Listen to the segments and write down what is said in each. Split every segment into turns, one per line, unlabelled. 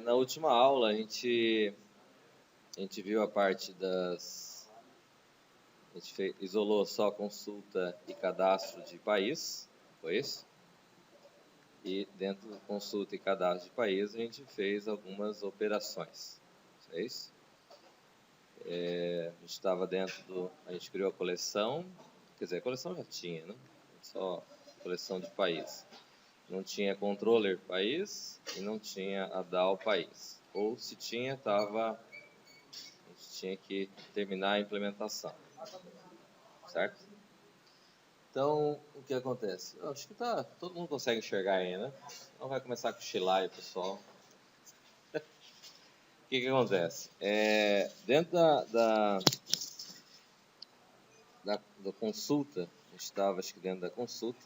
Na última aula a gente viu a parte a gente isolou só consulta e cadastro de país, foi isso? E dentro do consulta e cadastro de país a gente fez algumas operações, é isso? A gente estava a gente criou a coleção, quer dizer, a coleção já tinha, né? Só coleção de país. Não tinha controller país e não tinha a DAO país. Ou se tinha, a gente tinha que terminar a implementação, certo? Então, o que acontece? Eu acho que todo mundo consegue enxergar aí, né? Então vai começar a cochilar aí, pessoal. O que acontece? Dentro da consulta, a gente estava, acho que dentro da consulta,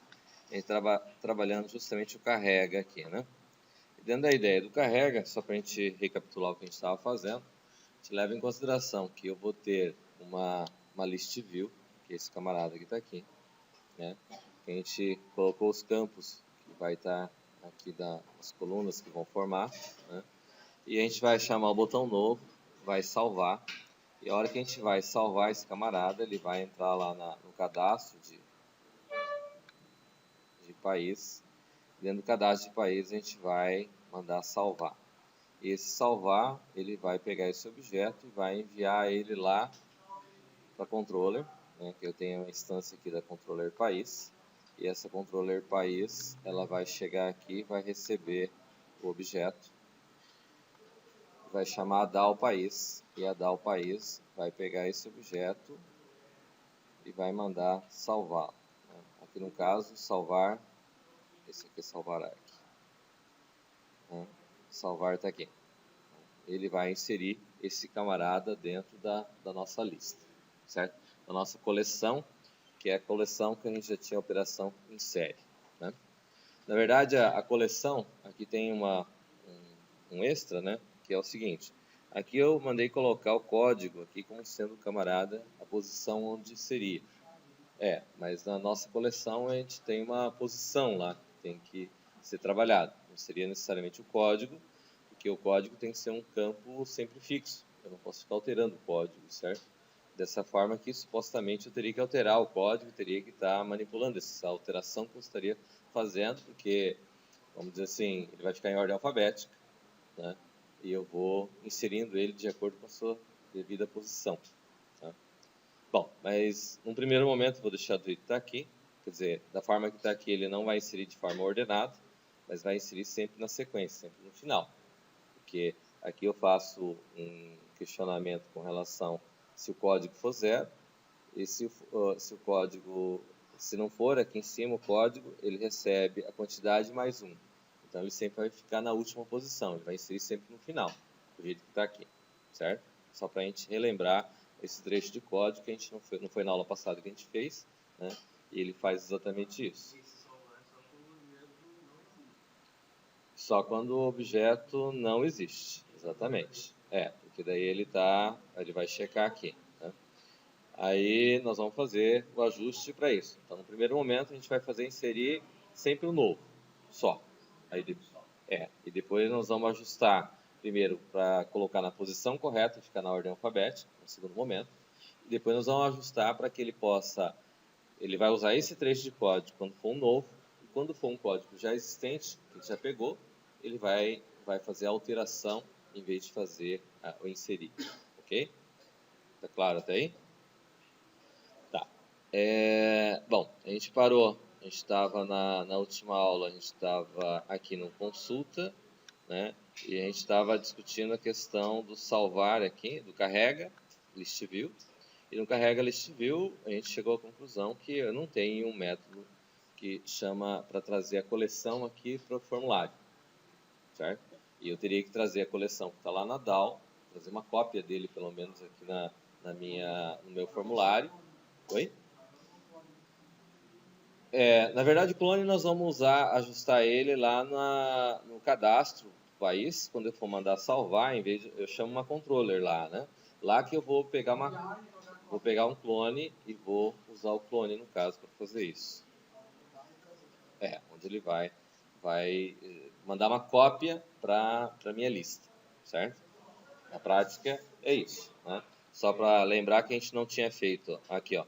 a gente estava trabalhando justamente o carrega aqui, né? E dentro da ideia do carrega, só para a gente recapitular o que a gente estava fazendo, a gente leva em consideração que eu vou ter uma list view, que é esse camarada que está aqui, né? Que a gente colocou os campos que vai estar aqui das colunas que vão formar, né? E a gente vai chamar o botão novo, vai salvar, e a hora que a gente vai salvar esse camarada, ele vai entrar lá no cadastro de país. Dentro do cadastro de país a gente vai mandar salvar. E esse salvar, ele vai pegar esse objeto e vai enviar ele lá para controller, né, que eu tenho a instância aqui da controller país. E essa controller país, ela vai chegar aqui, vai receber o objeto, vai chamar a DAO país, e a DAO país vai pegar esse objeto e vai mandar salvar. Aqui no caso, salvar, esse aqui é salvar aqui. Salvar está aqui. Ele vai inserir esse camarada dentro da nossa lista, certo? Da nossa coleção, que é a coleção que a gente já tinha a operação em série, né? Na verdade, a coleção, aqui tem um extra, né? Que é o seguinte, aqui eu mandei colocar o código aqui como sendo o camarada, a posição onde seria. Mas na nossa coleção a gente tem uma posição lá, que tem que ser trabalhado. Não seria necessariamente o código, porque o código tem que ser um campo sempre fixo. Eu não posso ficar alterando o código, certo? Dessa forma que supostamente eu teria que alterar o código, teria que estar manipulando essa alteração que eu estaria fazendo, porque, vamos dizer assim, ele vai ficar em ordem alfabética, né? E eu vou inserindo ele de acordo com a sua devida posição. Tá? Bom, mas num primeiro momento vou deixar do jeito que está aqui, quer dizer, da forma que está aqui ele não vai inserir de forma ordenada, mas vai inserir sempre na sequência, sempre no final. Porque aqui eu faço um questionamento com relação se o código for 0, e se o código, se não for aqui em cima o código, ele recebe a quantidade mais 1. Então ele sempre vai ficar na última posição, ele vai inserir sempre no final, do jeito que está aqui, certo? Só para a gente relembrar esse trecho de código que a gente não foi na aula passada que a gente fez, né? E ele faz exatamente isso. Só quando o objeto não existe, exatamente. Porque daí ele vai checar aqui, né? Aí nós vamos fazer o ajuste para isso. Então, no primeiro momento, a gente vai inserir sempre o novo, só. E depois nós vamos ajustar, primeiro, para colocar na posição correta, ficar na ordem alfabética, no segundo momento. E depois nós vamos ajustar para que ele vai usar esse trecho de código quando for um novo, e quando for um código já existente, que ele já pegou, ele vai fazer a alteração em vez de fazer o inserir, ok? Tá claro até aí? Tá. Bom, a gente parou, a gente estava na última aula, a gente estava aqui no consulta, né? E a gente estava discutindo a questão do salvar aqui, do carrega list view. E no carrega list view, a gente chegou à conclusão que eu não tenho um método que chama para trazer a coleção aqui para o formulário, certo? E eu teria que trazer a coleção que está lá na DAO, trazer uma cópia dele, pelo menos aqui no meu formulário. Oi? Na verdade, o clone nós vamos ajustar ele lá no cadastro do país, quando eu for mandar salvar, em vez de, eu chamo uma controller lá, né? Lá que eu vou pegar um clone e vou usar o clone, no caso, para fazer isso. Onde ele vai mandar uma cópia para a minha lista, certo? Na prática é isso, né? Só para lembrar que a gente não tinha feito aqui, ó,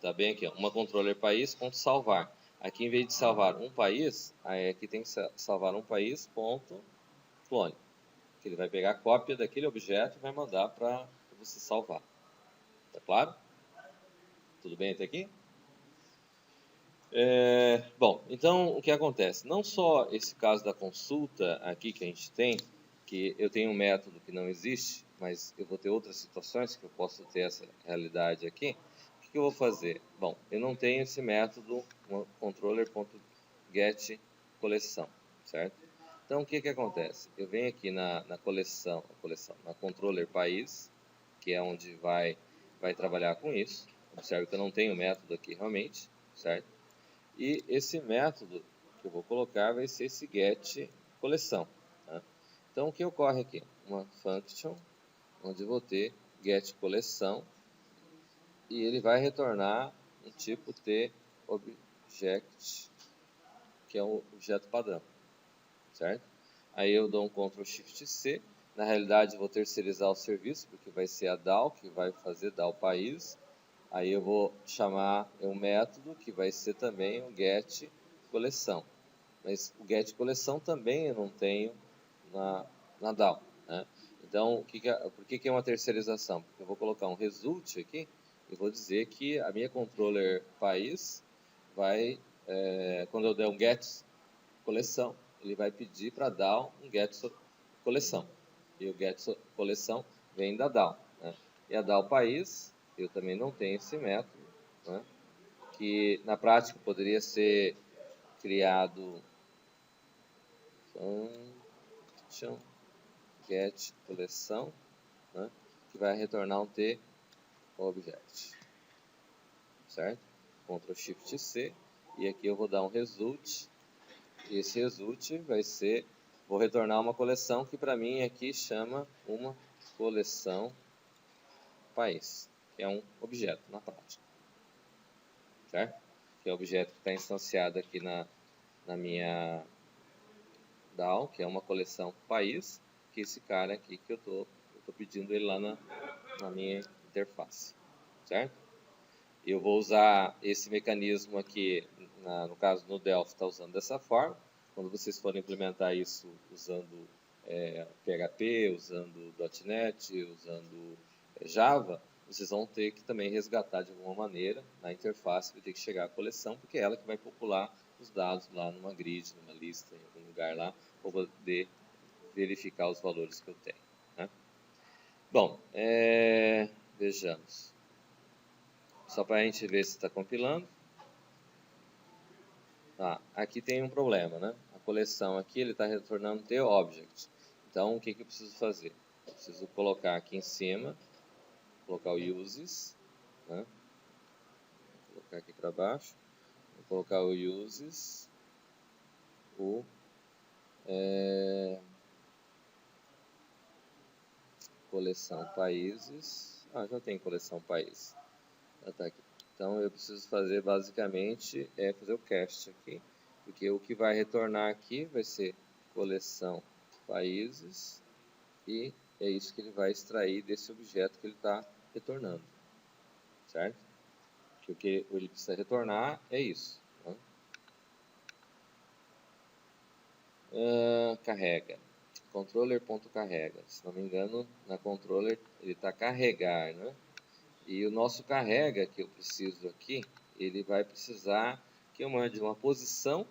tá bem aqui, ó, uma controller país ponto salvar. Aqui em vez de salvar um país, aí aqui tem que salvar um país ponto clone, que ele vai pegar a cópia daquele objeto e vai mandar para você salvar. Tá claro? Tudo bem até aqui? Bom, então o que acontece? Não só esse caso da consulta aqui que a gente tem, que eu tenho um método que não existe, mas eu vou ter outras situações que eu posso ter essa realidade aqui. O que eu vou fazer? Bom, eu não tenho esse método controller.get coleção, certo? Então o que acontece? Eu venho aqui na coleção, na controller país, que é onde vai trabalhar com isso. Observe que eu não tenho método aqui realmente, certo? E esse método que eu vou colocar vai ser esse get coleção. Tá? Então, o que ocorre aqui? Uma function onde eu vou ter get coleção e ele vai retornar um tipo tObject, que é um objeto padrão, certo? Aí eu dou um Ctrl Shift C. Na realidade, eu vou terceirizar o serviço, porque vai ser a DAO que vai fazer DAO país. Aí eu vou chamar um método que vai ser também o get coleção. Mas o get coleção também eu não tenho na DAO. Né? Então, por que é uma terceirização? Porque eu vou colocar um result aqui e vou dizer que a minha controller país vai, quando eu der um get coleção, ele vai pedir para a DAO um get coleção. E o get coleção vem da DAO. Né? E a DAO país, eu também não tenho esse método, né? Que na prática poderia ser criado function get coleção, né? Que vai retornar um tObject, certo? Ctrl Shift C, e aqui eu vou dar um result, e esse result vai ser, vou retornar uma coleção que para mim aqui chama uma coleção país, que é um objeto na prática, certo? Que é o objeto que está instanciado aqui na minha DAO, que é uma coleção país, que é esse cara aqui que eu tô pedindo ele lá na minha interface, certo? Eu vou usar esse mecanismo aqui, no caso no Delphi está usando dessa forma. Quando vocês forem implementar isso usando PHP, usando .NET, usando Java, vocês vão ter que também resgatar de alguma maneira na interface, vai ter que chegar a coleção, porque é ela que vai popular os dados lá numa grid, numa lista, em algum lugar lá, para poder verificar os valores que eu tenho. Né? Bom, vejamos. Só para a gente ver se está compilando. Aqui tem um problema, né? A coleção aqui ele está retornando tObject. Então, o que eu preciso fazer? Eu preciso colocar aqui em cima, colocar o uses, né? Vou colocar aqui para baixo, vou colocar o uses, coleção países. Já tem coleção país. Já tá aqui. Então, eu preciso fazer basicamente fazer o cast aqui, porque o que vai retornar aqui vai ser coleção países e é isso que ele vai extrair desse objeto que ele está retornando, certo? Que o que ele precisa retornar é isso. Né? Carrega. Controller.carrega. Se não me engano, na controller ele está carregar, né? E o nosso carrega que eu preciso aqui, ele vai precisar que eu mande uma posição,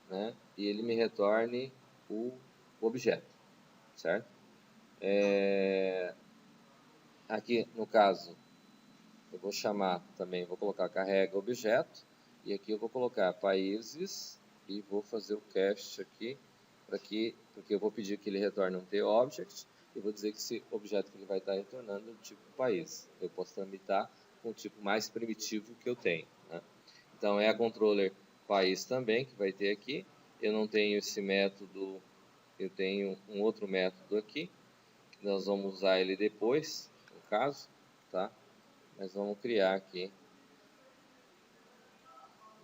né? E ele me retorne o objeto, certo? Aqui no caso, eu vou chamar também, vou colocar carrega objeto, e aqui eu vou colocar países, e vou fazer o cast aqui, porque eu vou pedir que ele retorne um tObject, e vou dizer que esse objeto que ele vai estar retornando é do tipo país. Eu posso tramitar com o tipo mais primitivo que eu tenho. Né? Então, é a controller país também, que vai ter aqui. Eu não tenho esse método, eu tenho um outro método aqui, que nós vamos usar ele depois, no caso, tá? Mas vamos criar aqui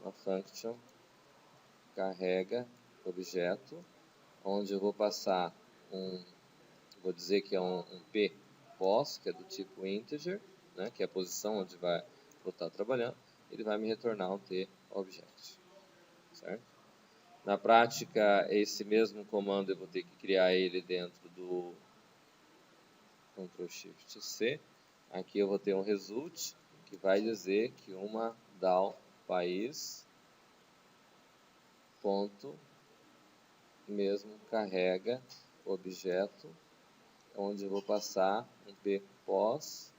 uma function carrega objeto, onde eu vou passar vou dizer que é um p pos, que é do tipo integer, né, que é a posição onde vou estar trabalhando, ele vai me retornar um t object, certo? Na prática, esse mesmo comando eu vou ter que criar ele dentro do Ctrl Shift C. Aqui eu vou ter um result que vai dizer que uma DAO país ponto mesmo carrega objeto, onde eu vou passar um pos,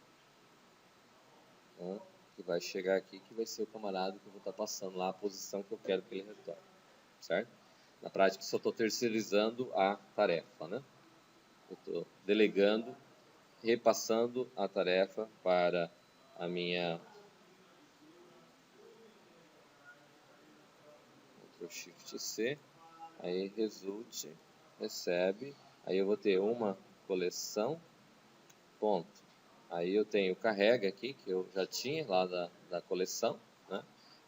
né, que vai chegar aqui, que vai ser o camarada que eu vou estar passando lá a posição que eu quero que ele retorne, certo? Na prática, só estou terceirizando a tarefa, né? Eu estou delegando, repassando a tarefa para a minha Ctrl Shift C, aí result, recebe, aí eu vou ter uma coleção, ponto. Aí eu tenho carrega aqui, que eu já tinha lá da coleção, né?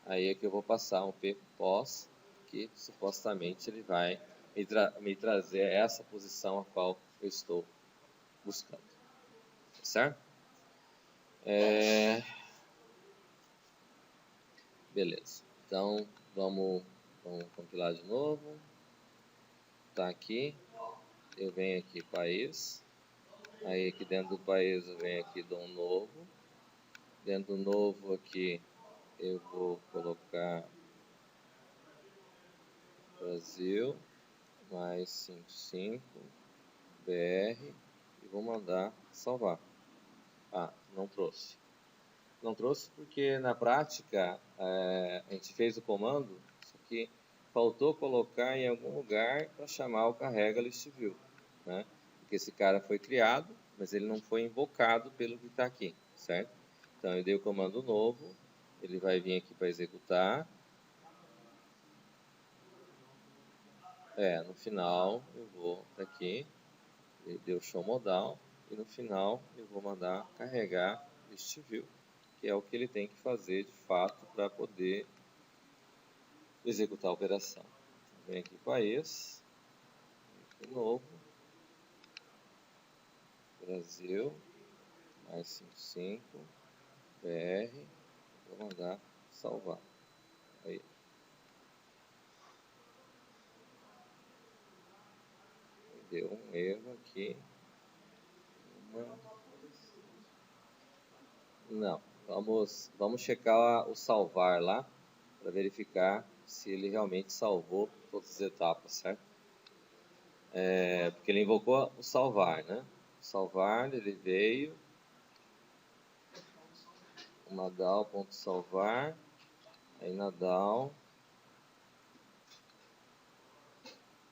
Aí é que eu vou passar um pos, que supostamente ele vai me trazer essa posição a qual eu estou buscando, certo? Beleza, então vamos compilar de novo. Tá aqui, eu venho aqui país, aí aqui dentro do país eu venho aqui dou um novo, dentro do novo aqui eu vou colocar Brasil mais 55 BR e vou mandar salvar. Não trouxe. Não trouxe porque na prática a gente fez o comando, só que faltou colocar em algum lugar para chamar o carrega list view, né? Porque esse cara foi criado, mas ele não foi invocado pelo que está aqui, certo? Então eu dei o comando novo, ele vai vir aqui para executar. No final eu vou aqui, ele deu show modal, e no final eu vou mandar carregar list view, que é o que ele tem que fazer de fato para poder executar a operação. Vem aqui país, de novo, Brasil, mais 55, BR, vou mandar salvar. Aí. Deu um erro aqui. Não, vamos checar o salvar lá, para verificar se ele realmente salvou todas as etapas, certo? Porque ele invocou o salvar, né? O salvar, ele veio, uma DAO.salvar, aí na DAO,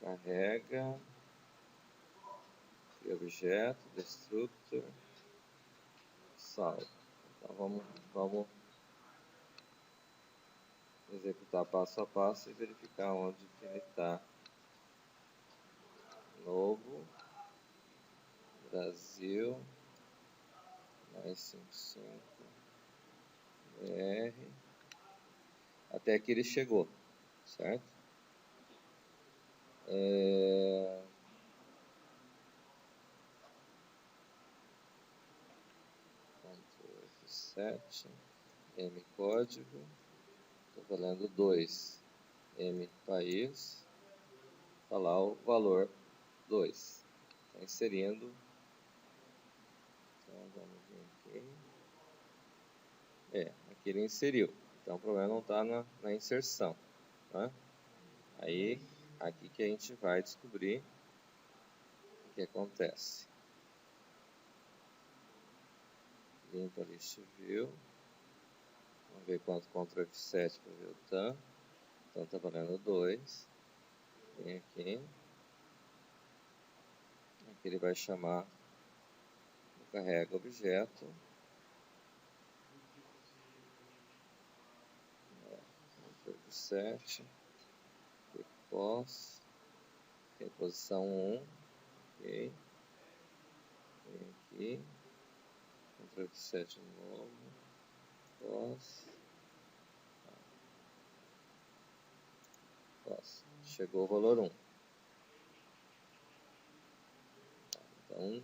carrega, objeto, destructor, salve. Então vamos executar passo a passo e verificar onde que ele está. Novo, Brasil, mais 55, BR, até aqui ele chegou, certo? Ctrl F7, M código, estou valendo 2, M país, está lá o valor 2, está inserindo, então vamos vir aqui, aqui ele inseriu, então o problema não está na inserção, tá? Aí, aqui que a gente vai descobrir o que acontece. Limpa list view. Vamos ver quanto Ctrl F7 para ver o TAM. Então está valendo 2. Vem aqui. Aqui ele vai chamar o carrega objeto. Ctrl F7. Pos. Tem posição 1. Ok. Vem aqui. Ctrl F7 de novo. Pos. chegou o valor 1. Então,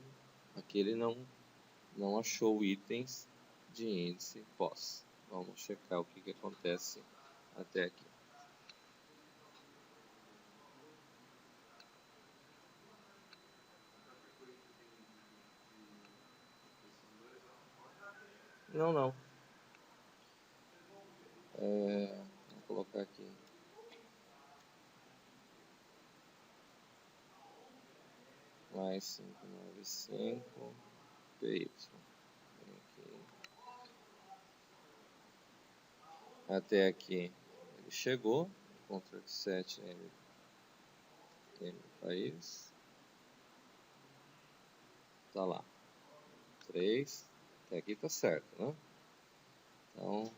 aqui ele não achou itens de índice pós. Vamos checar o que acontece até aqui. Não. Vou colocar aqui. Mais 595 PY. Até aqui ele chegou. Ctrl F7 M país. Tá lá. 3. Até aqui tá certo, né? Então,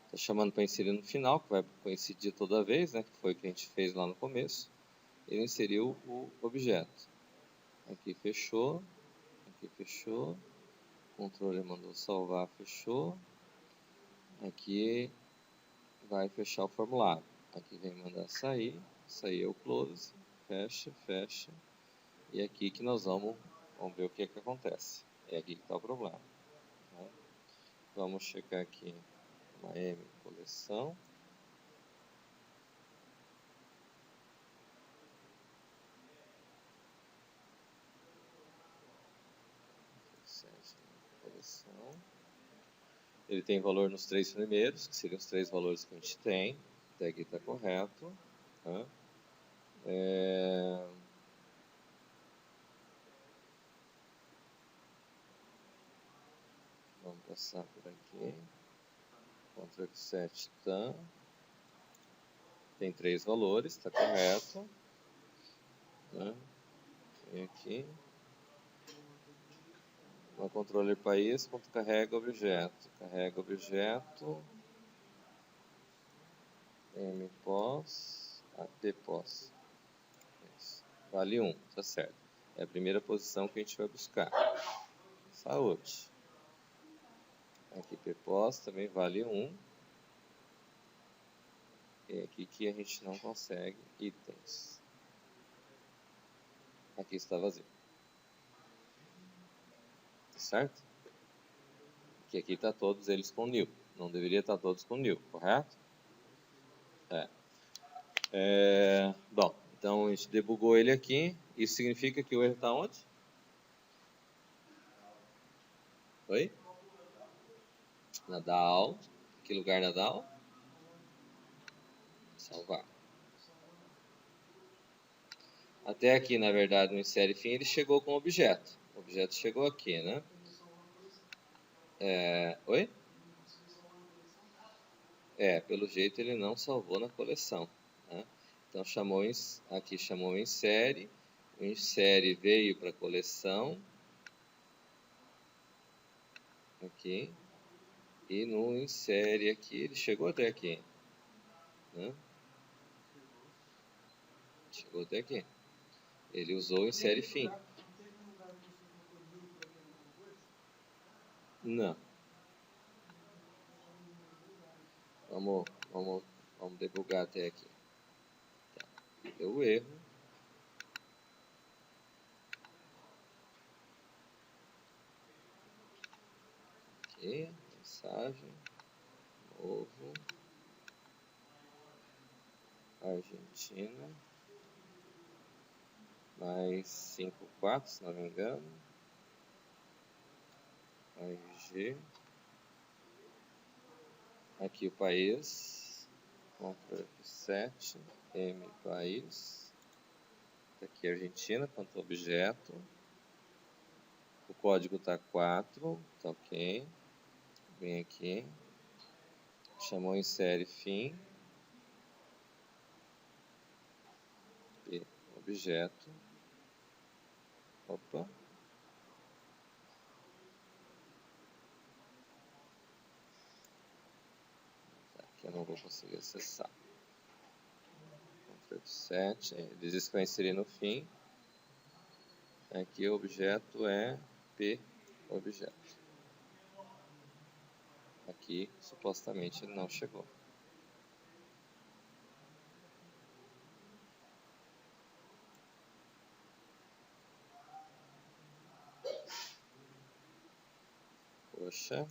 tô chamando para inserir no final, que vai coincidir toda vez, né? Que foi o que a gente fez lá no começo. Ele inseriu o objeto. Aqui fechou. Aqui fechou. Controle mandou salvar, fechou. Aqui vai fechar o formulário. Aqui vem mandar sair. Sair é o close. Fecha, fecha. E aqui que nós vamos ver o que acontece. É aqui que está o problema. Tá? Vamos checar aqui uma M coleção. Coleção. Ele tem valor nos 3 primeiros, que seriam os 3 valores que a gente tem. Até aqui está correto. Tá? Vamos passar por aqui. Ctrl F7 tá. Tem 3 valores, está correto. Né? Vem aqui. No controller país, carrega objeto. Carrega objeto. MPOS. APPOS. Vale 1, tá certo. É a primeira posição que a gente vai buscar. Saúde. Aqui PPOS também vale 1. E aqui que a gente não consegue itens. Aqui está vazio. Certo? Que aqui está todos eles com nil. Não deveria estar todos com nil, correto? Bom, então a gente debugou ele aqui. Isso significa que o erro está onde? Oi? Na DAO. Que lugar na DAO? Salvar. Até aqui, na verdade, no insere fim, ele chegou com o objeto. O objeto chegou aqui, né? Oi? Pelo jeito ele não salvou na coleção. Né? Então aqui chamou o insere. O insere veio para a coleção. Aqui. E no insere aqui, ele chegou até aqui. Né? Chegou até aqui. Ele usou o insere fim. Não. Vamos debugar até aqui. Tá. Deu erro. Aqui, mensagem. Novo. Argentina. Mais 54, se não me engano. RG. Aqui o país. Ctrl F7. M país. Aqui Argentina, quanto objeto. O código está 4. Tá ok. Vem aqui. Chamou insere fim. Objeto. Opa. Aqui eu não vou conseguir acessar. Ctrl F7. Ele diz que vai inserir no fim. Aqui o objeto é P objeto. Aqui supostamente ele não chegou. Poxa.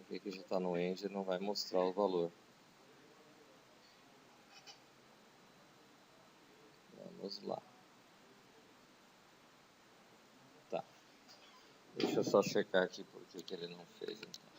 Por que já está no End e não vai mostrar o valor? Vamos lá. Tá. Deixa eu só checar aqui por que ele não fez, então.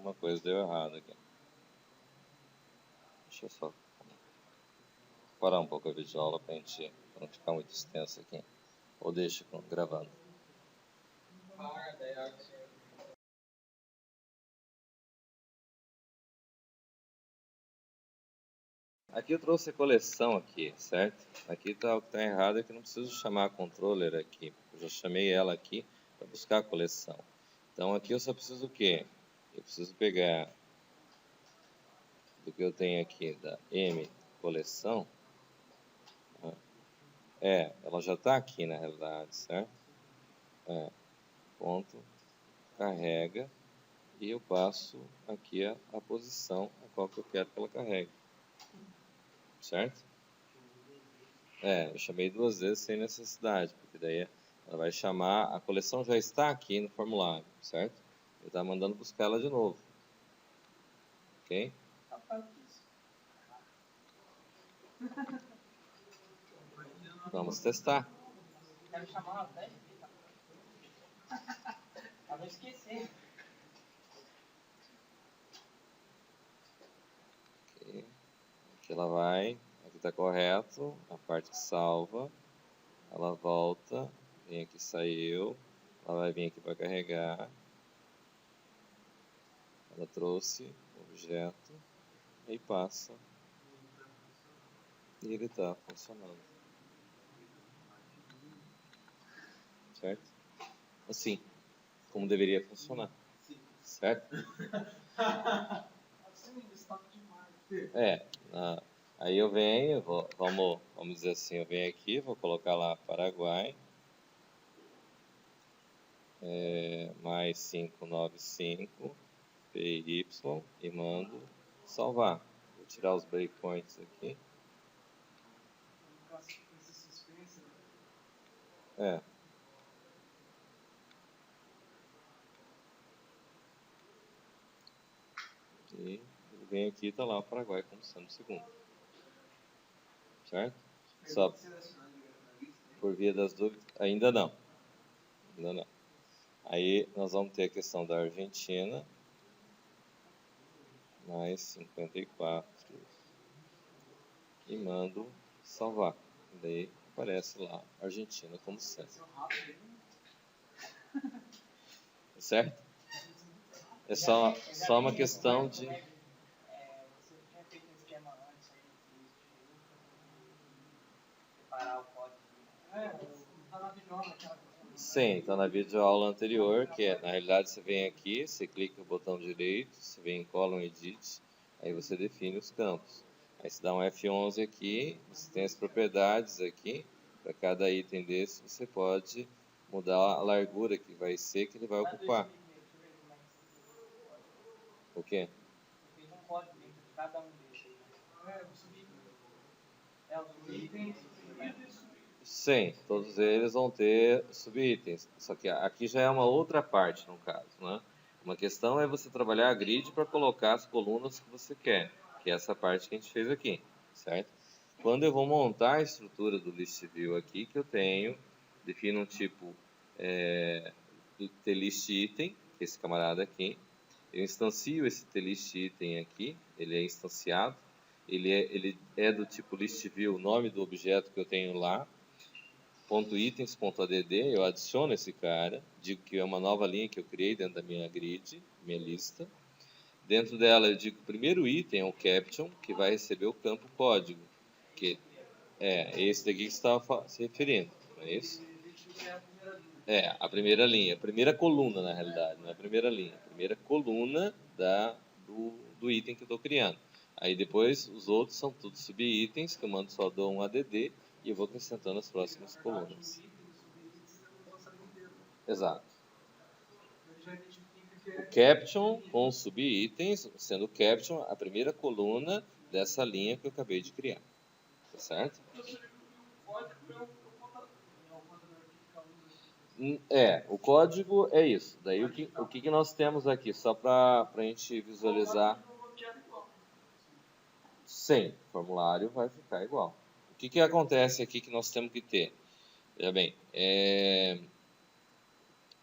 alguma coisa deu errado aqui. Deixa eu só parar um pouco a videoaula para não ficar muito extenso aqui. Ou deixa gravando. Aqui eu trouxe a coleção aqui, certo? Aqui tá, o que está errado é que eu não preciso chamar a controller aqui. Eu já chamei ela aqui para buscar a coleção. Então aqui eu só preciso o quê? Eu preciso pegar do que eu tenho aqui da M coleção. Ela já está aqui na realidade, certo? Ponto, carrega, e eu passo aqui a posição a qual que eu quero que ela carregue. Certo? Eu chamei 2 vezes sem necessidade, porque daí ela vai chamar, a coleção já está aqui no formulário, certo? Ele está mandando buscar ela de novo. Ok? Vamos testar.
Quero chamar uma 10 vezes. Pra não esquecer.
Ok. Aqui ela vai, aqui está correto, a parte que salva, ela volta, vem aqui, saiu, ela vai vir aqui para carregar, ela trouxe o objeto, e passa, e ele está funcionando. Certo? Assim, como deveria funcionar. Certo? Aí eu venho, vamos dizer assim, eu venho aqui, vou colocar lá Paraguai, mais 595, PY, e mando salvar. Vou tirar os breakpoints aqui. E ele vem aqui e está lá o Paraguai como sendo o segundo. Certo? Só por via das dúvidas, ainda não. Aí nós vamos ter a questão da Argentina, mais 54, e mando salvar. Daí aparece lá Argentina como sendo. Certo? É só uma questão de...
Você tinha feito um esquema antes aí no preparar o código. Tá na videoaula aquela coisa.
Sim, está na videoaula anterior, que na realidade você vem aqui, você clica no botão direito, você vem em Column Edit, aí você define os campos. Aí você dá um F11 aqui, você tem as propriedades aqui, para cada item desse você pode mudar a largura que vai ser, que ele vai ocupar. O quê?
Eu fiz um código dentro de cada um desses. Os itens.
Sim, todos eles vão ter subitens. Só que aqui já é uma outra parte, no caso, né? Uma questão é você trabalhar a grid para colocar as colunas que você quer, que é essa parte que a gente fez aqui, certo? Quando eu vou montar a estrutura do list view aqui, que eu tenho, defino um tipo tlist item, que é esse camarada aqui. Eu instancio esse tlist item aqui, ele é instanciado, ele é do tipo list view, o nome do objeto que eu tenho lá, .itens.add, eu adiciono esse cara, digo que é uma nova linha que eu criei dentro da minha grid, minha lista. Dentro dela eu digo que o primeiro item é o caption, que vai receber o campo código, que é esse daqui que você estava se referindo, não é isso? A primeira linha, a primeira coluna na realidade, não é a primeira linha, a primeira coluna do item que eu estou criando. Aí depois os outros são todos subitens, que eu mando só dou um add, e eu vou acrescentando as próximas colunas. Exato. O caption com os subitens, sendo o caption a primeira coluna dessa linha que eu acabei de criar. Tá certo? O código é isso. Daí o que nós temos aqui, só para a gente visualizar. Sim, o formulário vai ficar igual. O que acontece aqui que nós temos que ter? Veja bem,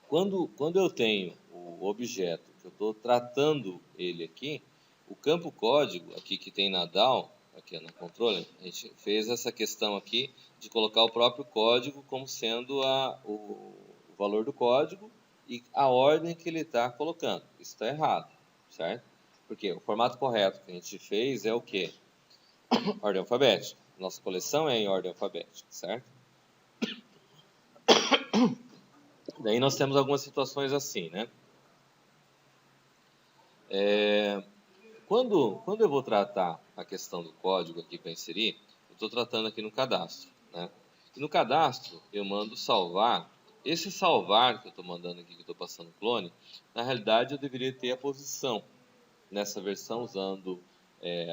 quando eu tenho o objeto que eu estou tratando ele aqui, o campo código aqui que tem na DAO, aqui na controller, a gente fez essa questão aqui de colocar o próprio código como sendo o valor do código e a ordem que ele está colocando. Isso está errado, certo? Porque o formato correto que a gente fez é o quê? Ordem alfabética. Nossa coleção é em ordem alfabética, certo? Daí nós temos algumas situações assim, né? Quando eu vou tratar a questão do código aqui para inserir, eu estou tratando aqui no cadastro, né? E no cadastro eu mando salvar. Esse salvar que eu estou mandando aqui, que eu estou passando clone, na realidade eu deveria ter a posição. Nessa versão usando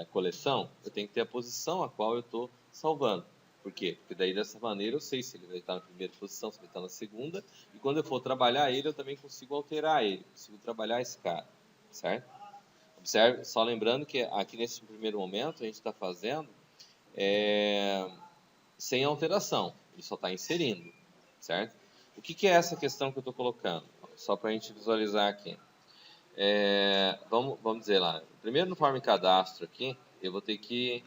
a coleção, eu tenho que ter a posição a qual eu estou salvando. Por quê? Porque daí dessa maneira eu sei se ele vai estar na primeira posição, se ele vai estar na segunda, e quando eu for trabalhar ele, eu também consigo alterar ele, consigo trabalhar esse cara, certo? Observe, só lembrando que aqui nesse primeiro momento a gente está fazendo sem alteração, ele só está inserindo, certo? O que é essa questão que eu estou colocando? Só para a gente visualizar aqui. Vamos dizer lá, primeiro no form cadastro aqui, eu vou ter que...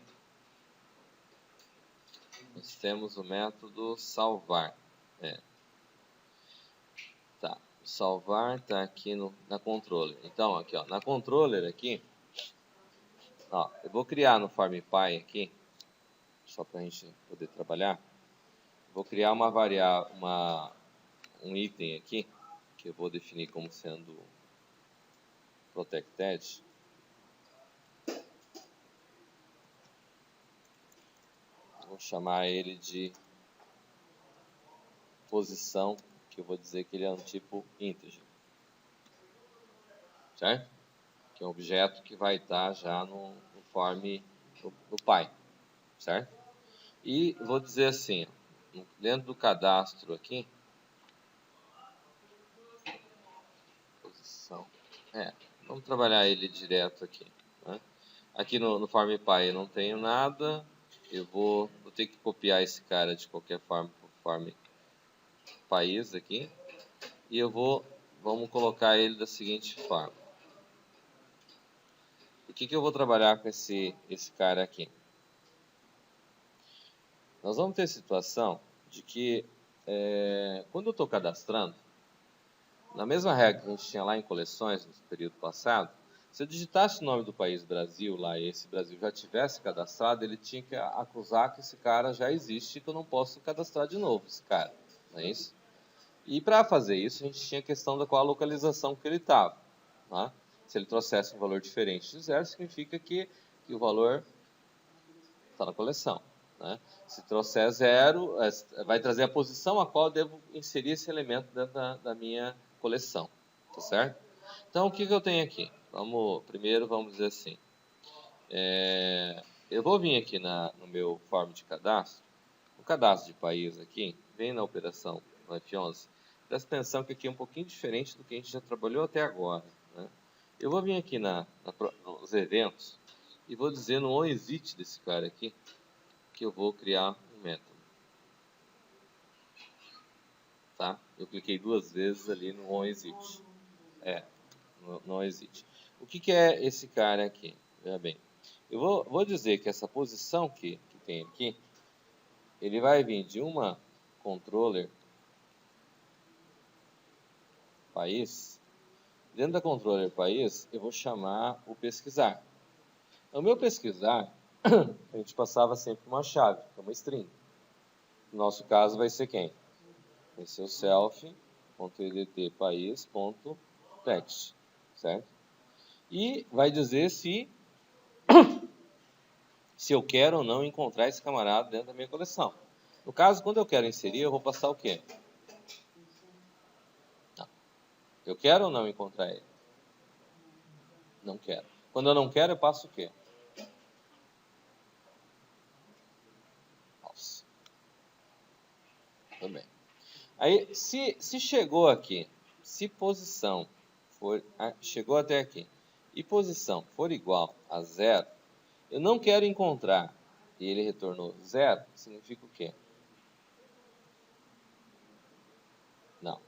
Nós temos o método salvar. Tá, o salvar está aqui na controller. Então, aqui, ó, na controller aqui, ó, eu vou criar no form.py aqui, só para a gente poder trabalhar. Vou criar uma variável, um item aqui, que eu vou definir como sendo protected. Vou chamar ele de posição, que eu vou dizer que ele é um tipo integer, certo? Que é um objeto que vai estar já no form no Py, certo? E vou dizer assim, dentro do cadastro aqui, posição, vamos trabalhar ele direto aqui, né? Aqui no form Py eu não tenho nada, eu vou ter que copiar esse cara de qualquer forma para o form país aqui, e vamos colocar ele da seguinte forma. O que eu vou trabalhar com esse cara aqui? Nós vamos ter situação de que, quando eu estou cadastrando, na mesma regra que a gente tinha lá em coleções no período passado, se eu digitasse o nome do país Brasil lá e esse Brasil já tivesse cadastrado, ele tinha que acusar que esse cara já existe e que eu não posso cadastrar de novo esse cara, não é isso? E para fazer isso, a gente tinha a questão da qual a localização que ele estava. Né? Se ele trouxesse um valor diferente de zero, significa que o valor está na coleção. Né? Se trouxer zero, vai trazer a posição a qual eu devo inserir esse elemento dentro da minha coleção. Tá certo? Então, o que eu tenho aqui? Primeiro, vamos dizer assim. Eu vou vir aqui no meu form de cadastro. O cadastro de país aqui, vem na operação no F11. Presta atenção que aqui é um pouquinho diferente do que a gente já trabalhou até agora. Né? Eu vou vir aqui nos eventos e vou dizer no onExit desse cara aqui que eu vou criar um método. Tá? Eu cliquei 2 vezes ali no onExit. No onExit. O que é esse cara aqui? Veja bem. Eu vou dizer que essa posição que tem aqui, ele vai vir de uma controller país. Dentro da controller país, eu vou chamar o pesquisar. O meu pesquisar, a gente passava sempre uma chave, que é uma string. No nosso caso vai ser quem? Vai ser o self.edt.país.text, certo? E vai dizer se eu quero ou não encontrar esse camarada dentro da minha coleção. No caso, quando eu quero inserir, eu vou passar o quê? Não. Eu quero ou não encontrar ele? Não quero. Quando eu não quero, eu passo o quê? False. Também. Aí, se chegou aqui, se posição chegou até aqui, e posição for igual a 0, eu não quero encontrar, e ele retornou 0, significa o quê? Não.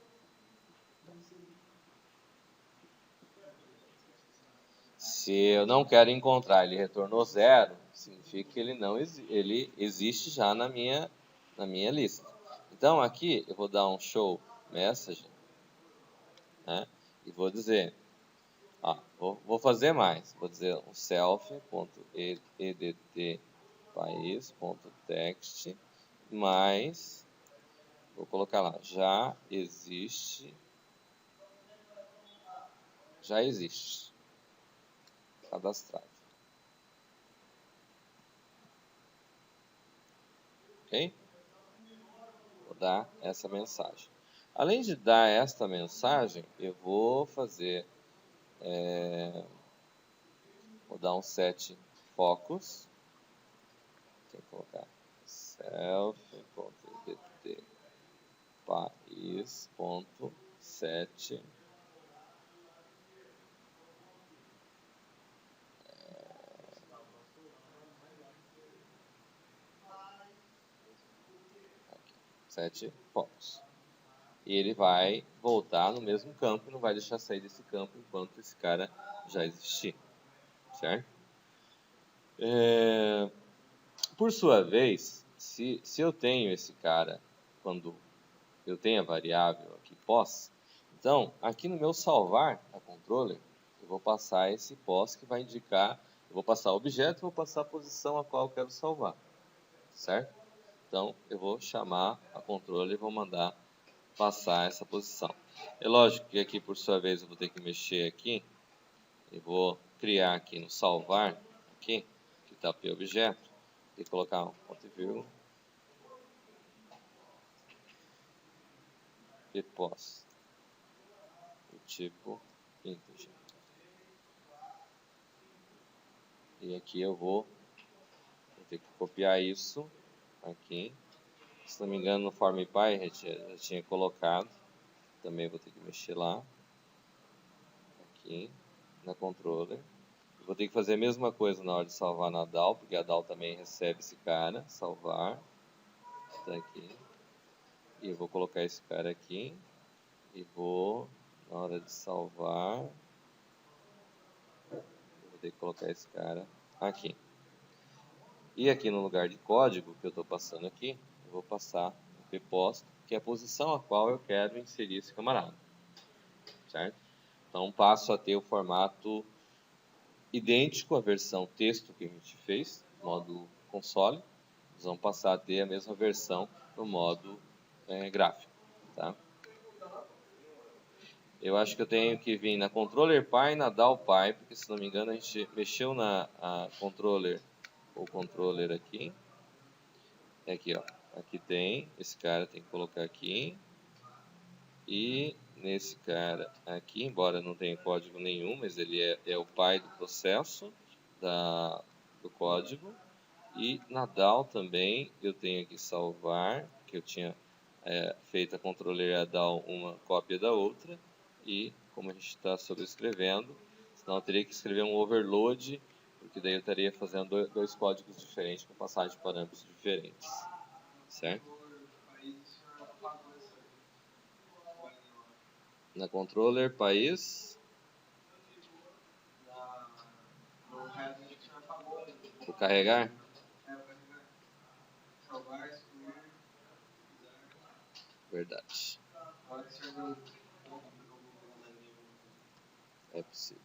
Se eu não quero encontrar, ele retornou 0, significa que ele não ele existe já na minha lista. Então aqui eu vou dar um show message, né? E vou dizer, vou fazer mais, vou dizer um self.edtpaís.text mais, vou colocar lá, já existe, cadastrado. Ok? Vou dar essa mensagem. Além de dar esta mensagem, eu vou fazer, vou dar um set focus, tem que colocar self.edtpaís.set set focus. E ele vai voltar no mesmo campo e não vai deixar sair desse campo enquanto esse cara já existir, certo? Por sua vez, se eu tenho esse cara, quando eu tenho a variável aqui pos, então aqui no meu salvar a controller, eu vou passar esse pos que vai indicar, eu vou passar o objeto e vou passar a posição a qual eu quero salvar, certo? Então eu vou chamar a controller e vou mandar passar essa posição. É lógico que aqui por sua vez eu vou ter que mexer aqui, e vou criar aqui no salvar, aqui, que está p objeto, e colocar um ponto e vírgula, e pos, o tipo integer. E aqui eu vou ter que copiar isso aqui. Se não me engano, no FormPy já tinha colocado. Também vou ter que mexer lá. Aqui, na controller. Vou ter que fazer a mesma coisa na hora de salvar na DAW, porque a DAW também recebe esse cara. Salvar. Tá aqui. E eu vou colocar esse cara aqui. E vou, na hora de salvar, eu vou ter que colocar esse cara aqui. E aqui no lugar de código que eu estou passando aqui, eu vou passar o ppost, que é a posição a qual eu quero inserir esse camarada. Certo? Então passo a ter o formato idêntico à versão texto que a gente fez, modo console. Nós vamos passar a ter a mesma versão no modo gráfico. Tá? Eu acho que eu tenho que vir na controller py e na DAW py, porque se não me engano a gente mexeu na controller, o controller aqui. Aqui, ó. Aqui tem, esse cara tem que colocar aqui. E nesse cara aqui, embora não tenha código nenhum, mas ele é o pai do processo do código. E na DAW também eu tenho que salvar, que eu tinha feito a controller e a DAW uma cópia da outra. E como a gente está sobrescrevendo, senão eu teria que escrever um overload, porque daí eu estaria fazendo dois códigos diferentes com passagem de parâmetros diferentes. Certo? Na controller, país. Vou carregar. Verdade. É possível.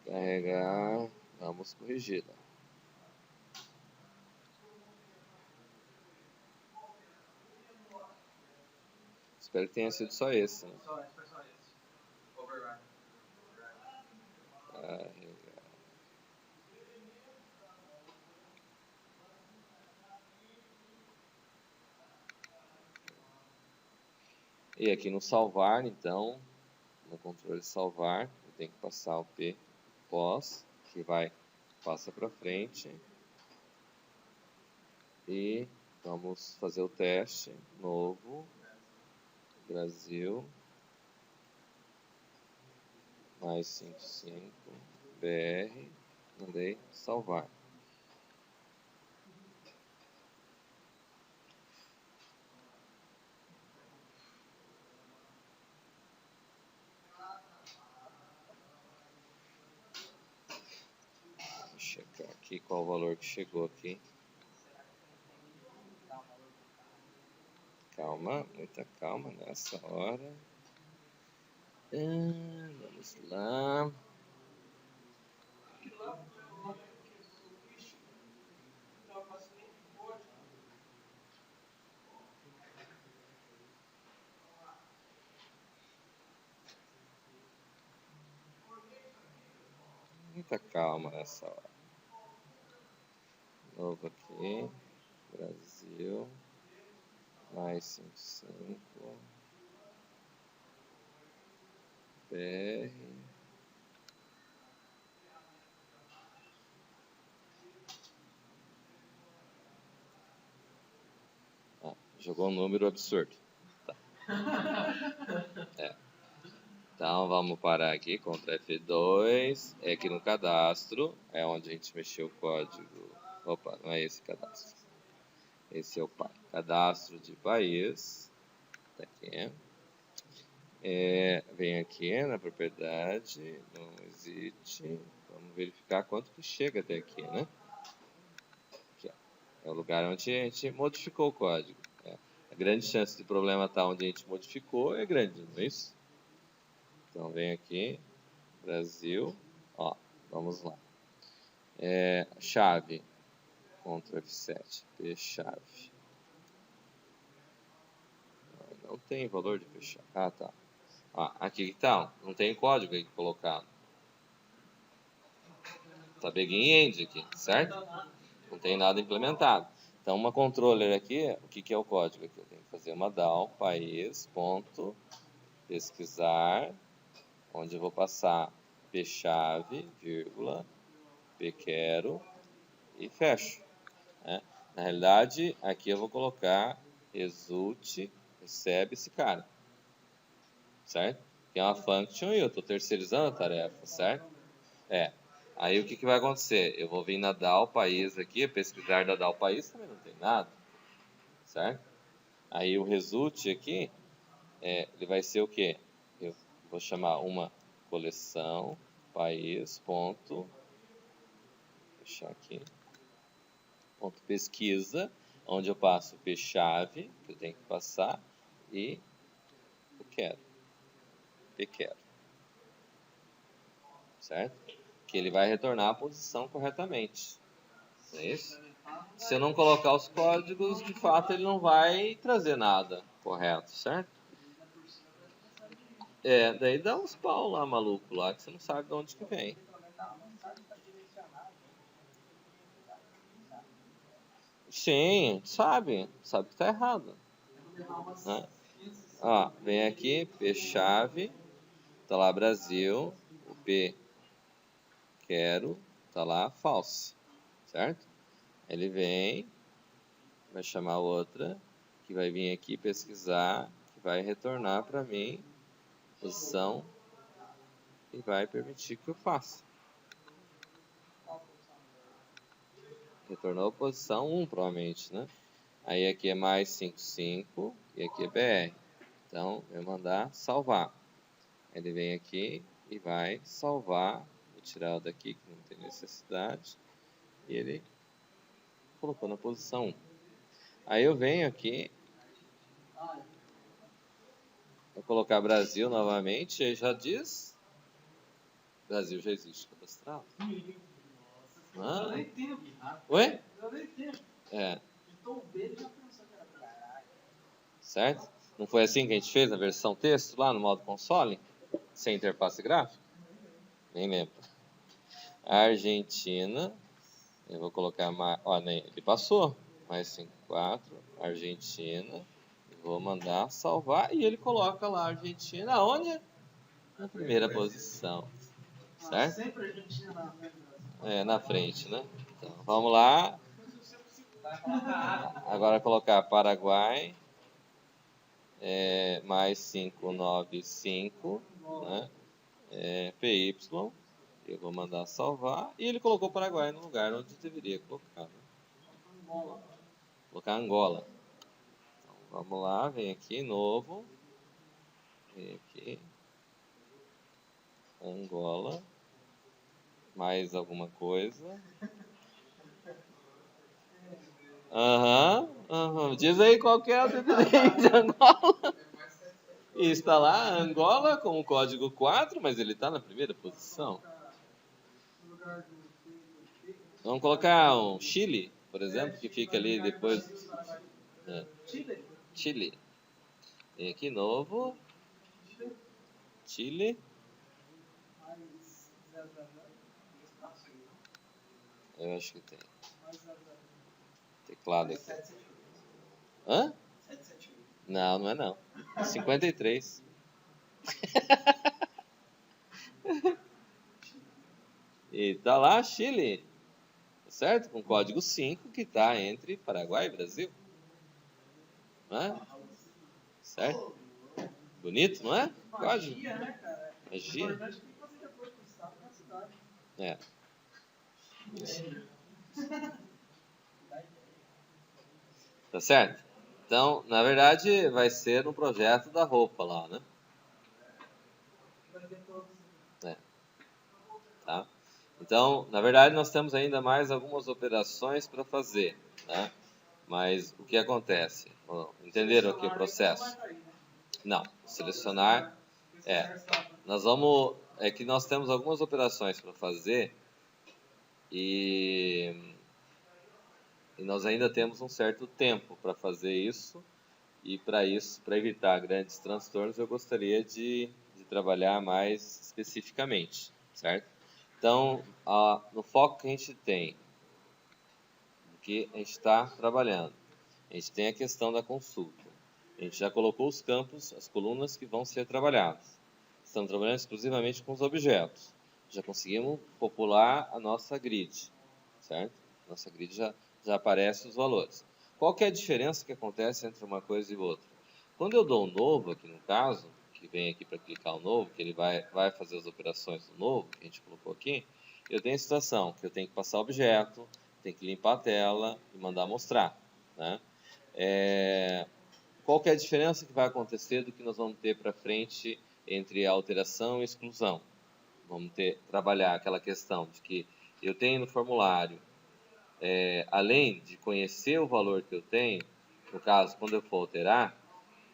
Carregar. Vamos corrigi-la. Espero que tenha sido só esse. Né?
Foi só esse. Override.
Carregar. E aqui no salvar, então, no controle salvar, eu tenho que passar o p pos, que passa para frente. E vamos fazer o teste novo. Brasil. Mais 55 BR. Mandei salvar. aqui qual o valor que chegou aqui. Calma, muita calma nessa hora. Vamos lá. Muita calma nessa hora. Novo aqui. Brasil. Mais 55. BR. Jogou um número absurdo. Tá. Então vamos parar aqui, Ctrl F2. É aqui no cadastro. É onde a gente mexeu o código. Opa, não é esse cadastro. Esse é o cadastro de país. Tá aqui. Vem aqui na propriedade. Não existe. Vamos verificar quanto que chega até aqui, né? Aqui, ó. É o lugar onde a gente modificou o código. A grande chance de problema estar onde a gente modificou é grande, não é isso? Então vem aqui, Brasil, ó, vamos lá. Chave, Ctrl F7, P chave. Não tem valor de fechar. Ah, tá. Aqui que tá, não tem código aí colocado. Tá begin end aqui, certo? Não tem nada implementado. Então, uma controller aqui, o que é o código aqui? Eu tenho que fazer uma DAO, país, ponto, pesquisar, onde eu vou passar pchave, vírgula, pquero e fecho. Né? Na realidade, aqui eu vou colocar result, recebe esse cara, certo? Que é uma function e eu estou terceirizando a tarefa, certo? Aí o que vai acontecer? Eu vou vir na DAO país aqui, pesquisar da DAO país, também não tem nada, certo? Aí o result aqui, ele vai ser o quê? Eu vou chamar uma coleção, país, ponto, fechar aqui, ponto pesquisa, onde eu passo o pchave, que eu tenho que passar, e eu quero, certo? Que ele vai retornar a posição corretamente, não é isso? Se eu não colocar os códigos, de fato ele não vai trazer nada correto, certo? Daí dá uns pau lá, maluco, lá, que você não sabe de onde que vem. Sim, sabe que tá errado. Né? Vem aqui, P chave, tá lá Brasil, o P quero, tá lá false, certo? Ele vem, vai chamar outra, que vai vir aqui pesquisar, que vai retornar para mim posição e vai permitir que eu faça. Retornou posição 1, provavelmente, né? Aí aqui é mais 55 e aqui é BR. Então, eu vou mandar salvar. Ele vem aqui e vai salvar. Vou tirar o daqui que não tem necessidade. E ele colocou na posição 1. Aí eu venho aqui. Vou colocar Brasil novamente. E já diz. Brasil já existe cadastrado.
Eu nem tenho.
Oi?
Eu nem tenho.
Certo? Não foi assim que a gente fez na versão texto lá no modo console? Sem interface gráfica? Nem lembro. Argentina. Eu vou colocar mais. Ele passou. Mais 54. Argentina. Vou mandar salvar. E ele coloca lá a Argentina. Aonde? Na primeira posição. Certo?
Sempre Argentina na frente.
Na frente, né? Então, vamos lá. Agora colocar Paraguai. Mais 595. Né? PY. Eu vou mandar salvar. E ele colocou Paraguai no lugar onde deveria colocar. Né? Colocar Angola. Então, vamos lá, vem aqui, novo. Vem aqui. Angola. Mais alguma coisa. Diz aí qual que é o DDD de Angola. E está lá Angola com o código 4, mas ele está na primeira posição. Vamos colocar um Chile, por exemplo, que fica ali depois. Chile. Tem aqui novo. Chile. Eu acho que tem. Teclado aqui. Hã? Não, não é não. 53. E tá lá Chile. Certo? Com código 5 que está entre Paraguai e Brasil. Não é? Certo? Bonito, não é? Código.
Magia, né, cara?
Magia.
O importante é que você depois do estado na cidade.
É. Tá certo? Então, na verdade, vai ser no projeto da roupa lá, né? É. Tá? Então, na verdade, nós temos ainda mais algumas operações para fazer, né? Mas o que acontece? Entenderam aqui o processo? Não, selecionar é que nós temos algumas operações para fazer e nós ainda temos um certo tempo para fazer isso, e para isso, para evitar grandes transtornos, eu gostaria de trabalhar mais especificamente, certo? Então, no foco que a gente tem, que a gente está trabalhando, a gente tem a questão da consulta. A gente já colocou os campos, as colunas que vão ser trabalhadas. Estamos trabalhando exclusivamente com os objetos. Já conseguimos popular a nossa grid, certo? Nossa grid já aparece os valores. Qual que é a diferença que acontece entre uma coisa e outra? Quando eu dou um novo, aqui no caso, que vem aqui para clicar o novo, que ele vai fazer as operações do novo, que a gente colocou aqui, eu tenho a situação que eu tenho que passar objeto, tenho que limpar a tela e mandar mostrar, né? Qual que é a diferença que vai acontecer do que nós vamos ter para frente entre a alteração e a exclusão? Vamos trabalhar aquela questão de que eu tenho no formulário, além de conhecer o valor que eu tenho, no caso, quando eu for alterar,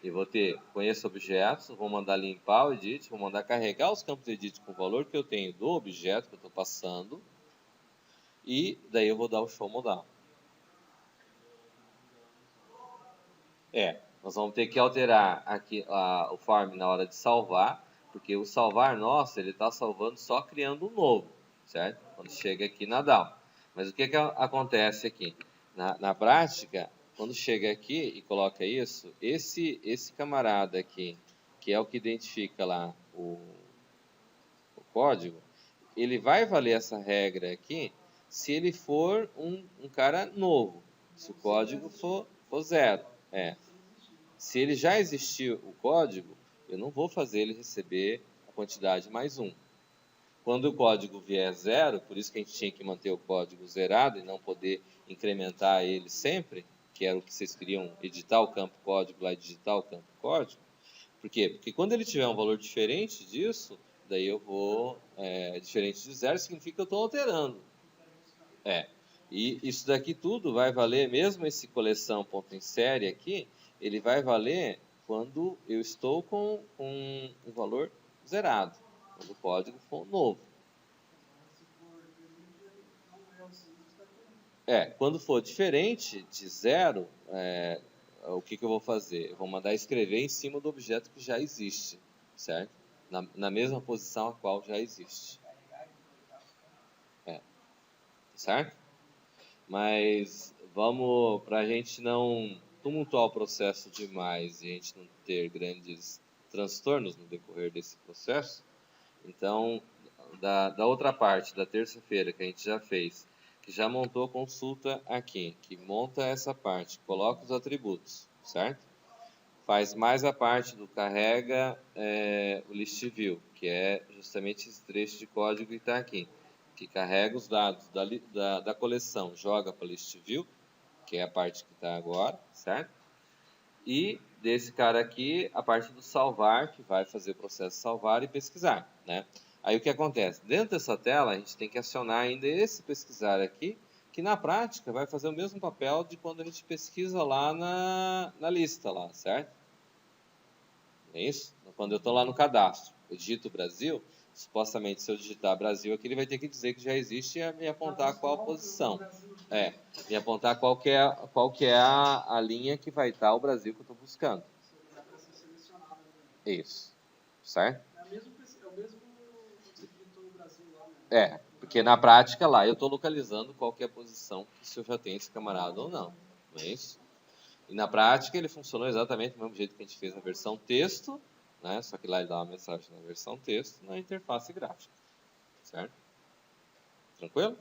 eu vou conheço objetos, vou mandar limpar o edit, vou mandar carregar os campos edit com o valor que eu tenho do objeto que eu estou passando, e daí eu vou dar o show modal. Nós vamos ter que alterar aqui o form na hora de salvar, porque o salvar nosso, ele está salvando só criando um novo, certo? Quando chega aqui na DAO. Mas o que acontece aqui? Na prática, quando chega aqui e coloca isso, esse camarada aqui, que é o que identifica lá o código, ele vai valer essa regra aqui se ele for um cara novo, se o código for zero. Se ele já existiu o código, eu não vou fazer ele receber a quantidade mais 1. Quando o código vier zero, por isso que a gente tinha que manter o código zerado e não poder incrementar ele sempre, que era o que vocês queriam, editar o campo código lá e digitar o campo código. Por quê? Porque quando ele tiver um valor diferente disso, daí eu vou, diferente de zero, significa que eu estou alterando. E isso daqui tudo vai valer, mesmo esse coleção ponto em série aqui, ele vai valer quando eu estou com um valor zerado, quando o código for novo. Quando for diferente de zero, o que eu vou fazer? Eu vou mandar escrever em cima do objeto que já existe, certo? Na mesma posição a qual já existe. Certo? Mas vamos, para a gente não tumultuar o processo demais e a gente não ter grandes transtornos no decorrer desse processo, então, da outra parte, da terça-feira que a gente já fez, que já montou a consulta aqui, que monta essa parte, coloca os atributos, certo? Faz mais a parte do carrega o list view, que é justamente esse trecho de código que está aqui, que carrega os dados da coleção, joga para list view, que é a parte que está agora, certo? E desse cara aqui, a parte do salvar, que vai fazer o processo salvar e pesquisar, né? Aí o que acontece? Dentro dessa tela, a gente tem que acionar ainda esse pesquisar aqui, que na prática vai fazer o mesmo papel de quando a gente pesquisa lá na lista, lá, certo? É isso? Quando eu estou lá no cadastro, eu digito Brasil, supostamente se eu digitar Brasil aqui, ele vai ter que dizer que já existe e me apontar qual a posição. Me apontar qual que é a linha que vai estar o Brasil que eu estou buscando. Isso. Certo?
É o mesmo quando você digitou o Brasil lá, né?
Porque na prática lá eu estou localizando qual que é a posição, se eu já tenho esse camarada ou não. Não é isso? E na prática ele funcionou exatamente do mesmo jeito que a gente fez na versão texto, né? Só que lá ele dá uma mensagem na versão texto, na interface gráfica. Certo? Tranquilo?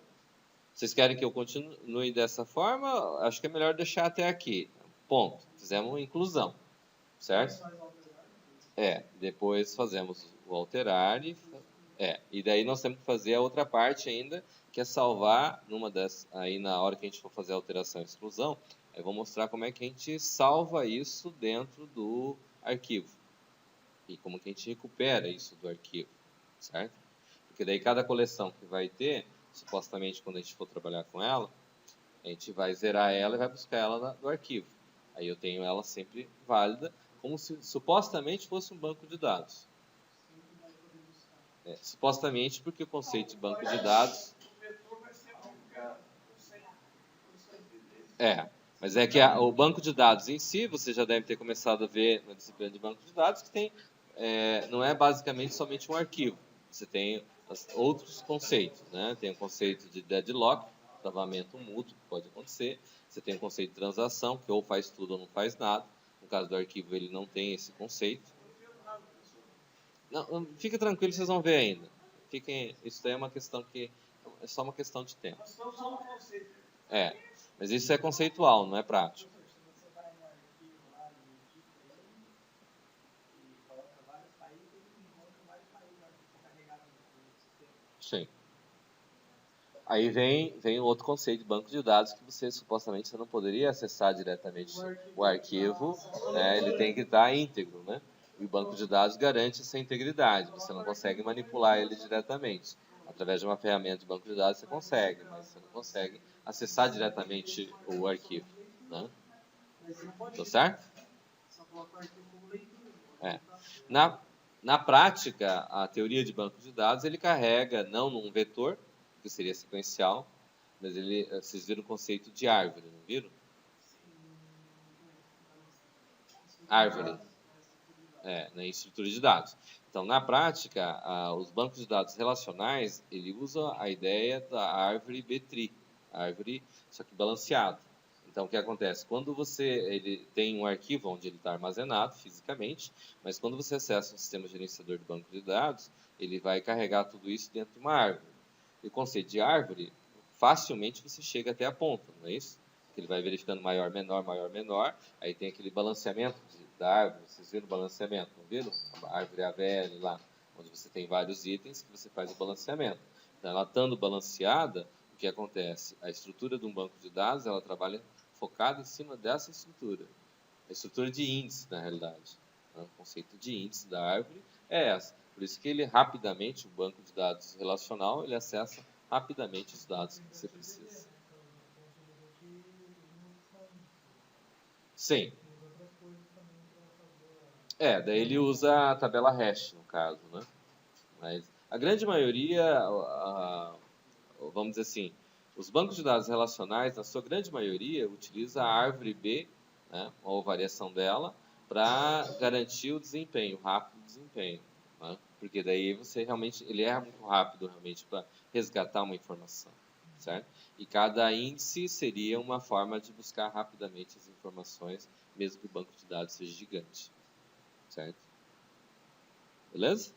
Vocês querem que eu continue dessa forma? Acho que é melhor deixar até aqui. Ponto. Fizemos uma inclusão. Certo? Depois fazemos o alterar e daí nós temos que fazer a outra parte ainda, que é salvar aí na hora que a gente for fazer a alteração e exclusão, eu vou mostrar como é que a gente salva isso dentro do arquivo e como que a gente recupera isso do arquivo, certo? Porque daí cada coleção que vai ter, supostamente quando a gente for trabalhar com ela, a gente vai zerar ela e vai buscar ela do arquivo. Aí eu tenho ela sempre válida, como se supostamente fosse um banco de dados. Supostamente porque o conceito de banco de dados... Mas é que o banco de dados em si, você já deve ter começado a ver na disciplina de banco de dados, que tem, não é basicamente somente um arquivo. Você tem outros conceitos, né? Tem o conceito de deadlock, travamento mútuo, que pode acontecer. Você tem o conceito de transação, que ou faz tudo ou não faz nada. No caso do arquivo, ele não tem esse conceito. Não, fica tranquilo, vocês vão ver ainda. Isso daí é uma questão que é só uma questão de tempo. Mas isso é conceitual, não é prático. Sim. Aí vem outro conceito de banco de dados que supostamente você não poderia acessar diretamente o arquivo, né? Ele tem que estar íntegro, né? E o banco de dados garante essa integridade, você não consegue manipular ele diretamente. Através de uma ferramenta de banco de dados você consegue, mas você não consegue acessar diretamente o arquivo, né? Tá certo? Na prática, a teoria de banco de dados, ele carrega não num vetor, que seria sequencial, mas vocês viram o conceito de árvore, não viram? Árvore. Na estrutura de dados. Então, na prática, os bancos de dados relacionais, ele usa a ideia da árvore B-tree, árvore só que balanceado. Então, o que acontece? Quando ele tem um arquivo onde ele está armazenado fisicamente, mas quando você acessa um sistema gerenciador de banco de dados, ele vai carregar tudo isso dentro de uma árvore. E o conceito de árvore, facilmente você chega até a ponta, não é isso? Ele vai verificando maior, menor, aí tem aquele balanceamento da árvore, vocês viram o balanceamento, não viram? A árvore AVL lá, onde você tem vários itens que você faz o balanceamento. Então, ela estando balanceada, o que acontece? A estrutura de um banco de dados, ela trabalha focada em cima dessa estrutura. A estrutura de índice, na realidade. O conceito de índice da árvore é essa. Por isso que ele rapidamente, o banco de dados relacional, ele acessa rapidamente os dados que você precisa. Sim. Daí ele usa a tabela hash, no caso, né? Mas a grande maioria, vamos dizer assim, os bancos de dados relacionais, na sua grande maioria, utiliza a árvore B, né, ou variação dela, para garantir o desempenho, o rápido desempenho. Né? Porque daí ele erra muito rápido realmente para resgatar uma informação. Certo? E cada índice seria uma forma de buscar rapidamente as informações, mesmo que o banco de dados seja gigante. Certo? Beleza?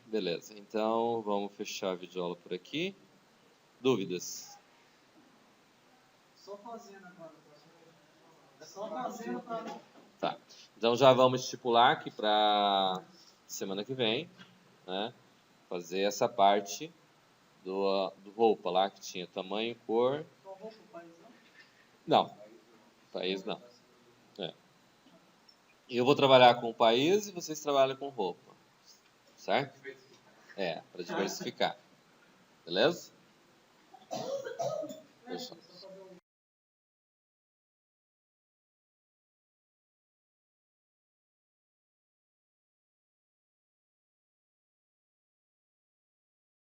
Beleza, então vamos fechar a videoaula por aqui. Dúvidas?
Só fazendo agora. Só fazendo para...
Tá. Então já vamos estipular aqui para semana que vem, né? Fazer essa parte do roupa lá, que tinha tamanho, cor.
Só roupa, país
não? Não, país não. Eu vou trabalhar com o país e vocês trabalham com roupa. Certo? Para diversificar. Beleza? Pessoal.